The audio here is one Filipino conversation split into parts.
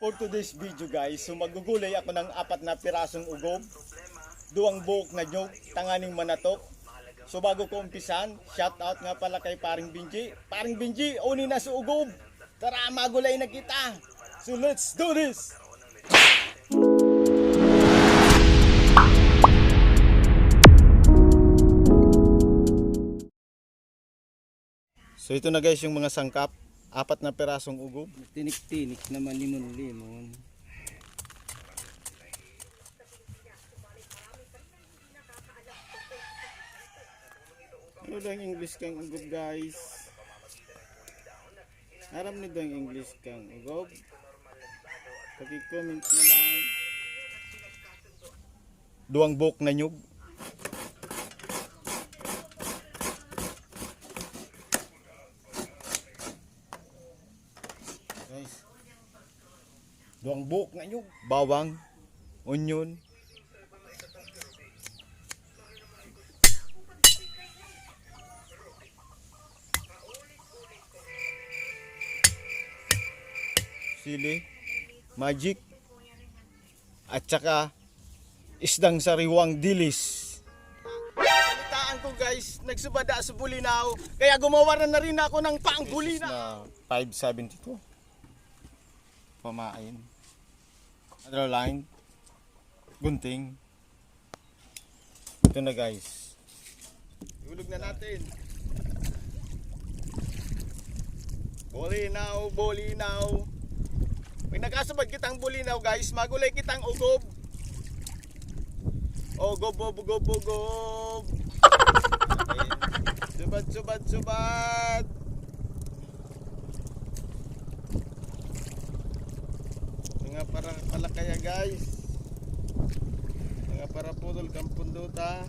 For today's video guys, so magugulay ako ng 4 na pirasong ugob, 2 buok na nyug, tanganing manatok. So bago ko umpisan, shout out nga pala kay Paring Binji. Paring Binji, uni na sa ugob. Tara, magulay na kita. So let's do this! So ito na guys yung mga sangkap, 4 na pirasong ugob. Tinik-tinik naman limon-limon. Ano daw yung English kang ugob guys? Aram nyo daw yung English kang ugob? Pag-comment na lang. 2 buok na nyug. Guys, 2 buok na nyug. Bawang, onion, sili, magic, at saka isdang sariwang dilis. Balitaan ko guys, nagsubada sa bulinaw, kaya gumawa na rin ako ng pangbulinaw. 572. Pamain. Other line. Gunting. Ito na guys. Ulog na natin. Bulinaw, bulinaw. Pag nagkasabad kitang bulinaw guys, magulay kitang ugob. Ugob, ugob, ugob. Subad, subad, subad. Nga para pala kaya guys. Nga para pudol kang punduta.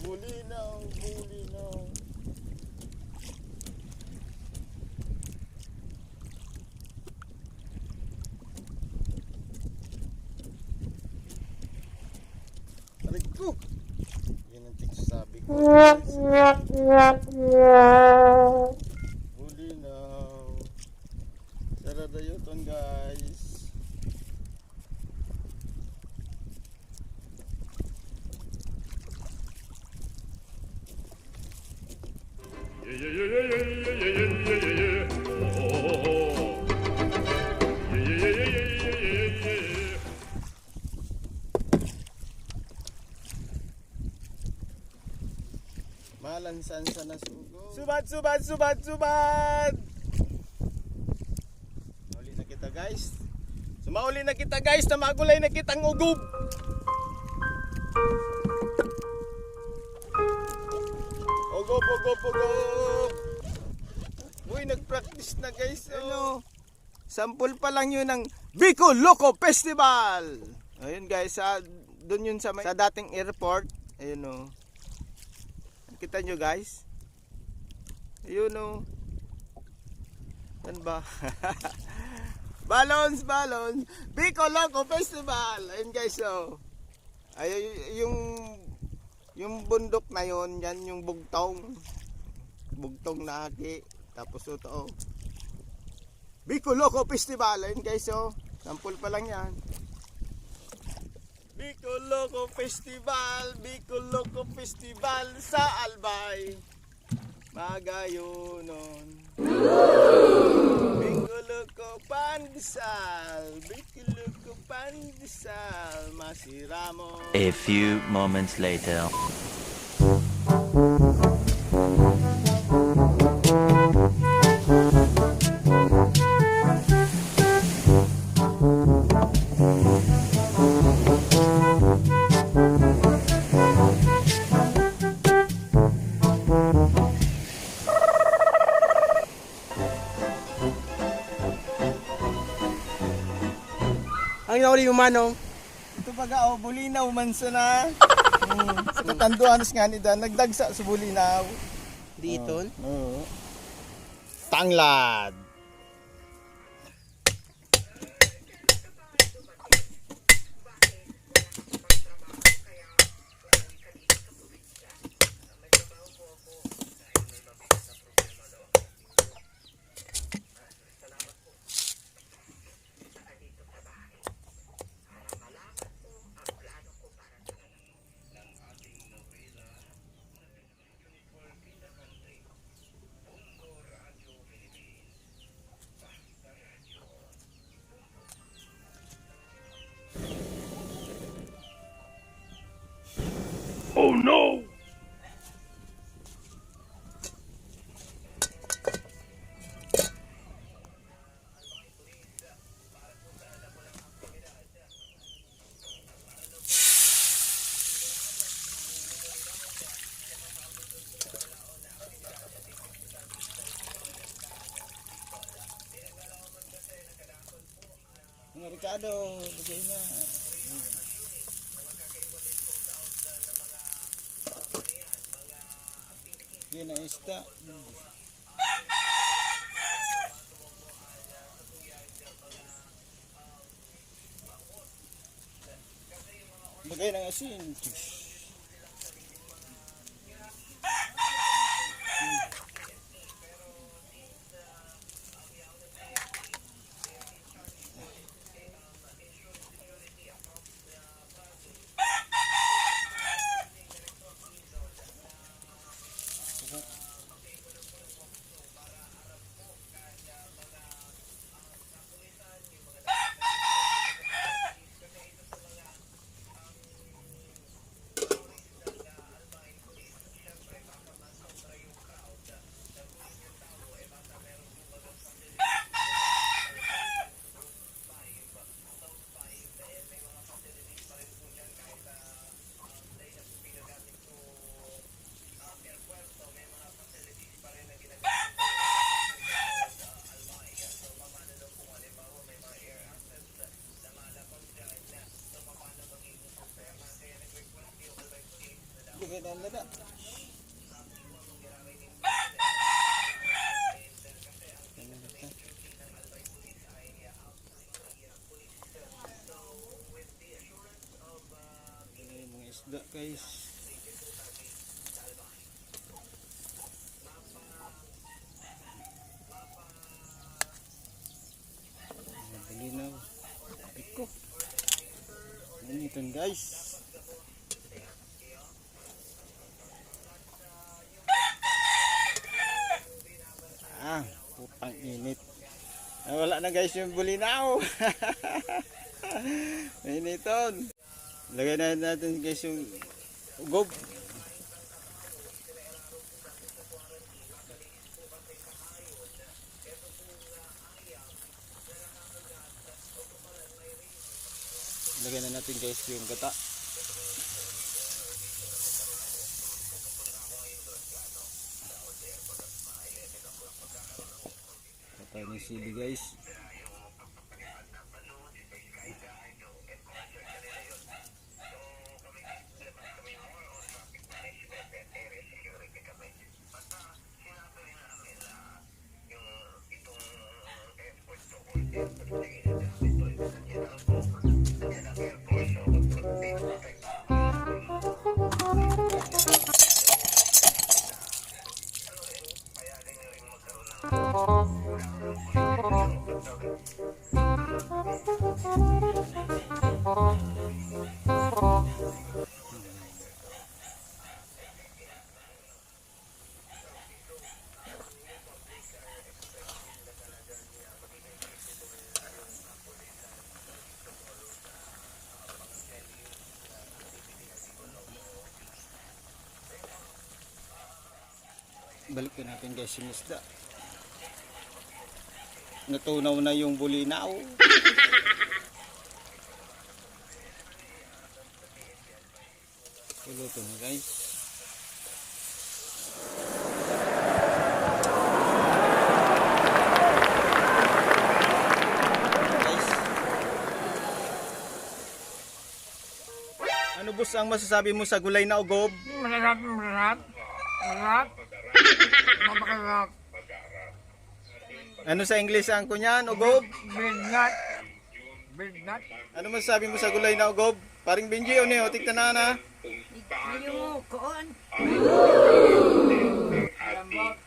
Bulinaw, bulinaw. Aray ko! Yan ang sabi ko. Bulinaw. Sarada yuton guys. Malansan sa nasugo. Subad, subad, subad, subad. Mauli na kita guys. Sumauli na kita guys na magulay na kitang ugob. Ugob, ugob, ugob. Uy, nag-practice na guys. Ano? Sample pa lang yun ng Bicol Loco Festival. Ayun guys, doon yun sa dating airport. Ayun o. Kita nyo guys. Ayun o. Yan ba? Balons, balons. Bicol Loco Festival. Ayun guys o. Ayun yung bundok na yon, yan yung bugtong na aki. Tapos ito oh, Bicol Loco Festival. Ayun guys oh, sample pa lang yan. Bicol Loco Festival, Bicol Loco Festival sa Albay, Magayunon. pandesal, Biko Loco pandesal, masira mo. A few moments later. Ang nauli yung manong. Ito baga o, bulinaw man sa na. Sa katanduanos nga ni Dan, nagdagsa sa bulinaw. Dito. Oo. Tanglad. Mga Ricardo, bigay na. Yan ang isda. Bagay ng asin. Bigay na nila. Ini mga isda guys. Bulinaw. Iko. Ini guys. Putang init. Wala na guys yung bulinaw. Initon. Lagay na natin guys yung ugob. Lagay na natin guys yung gata. Patay ni sili guys. Balikan natin guys yung isda. Natunaw na yung bulinaw. Luto na guys. Guys. Ano boss ang masasabi mo sa gulay na ugob? Masarap, masarap. Masarap. Mapakasarap. Ano sa English ang kunyan, ugob? Big nut. Big nut. Ano masasabi mo sa gulay na ugob? Paring Benji, o niyo, tignan na na. Lambot.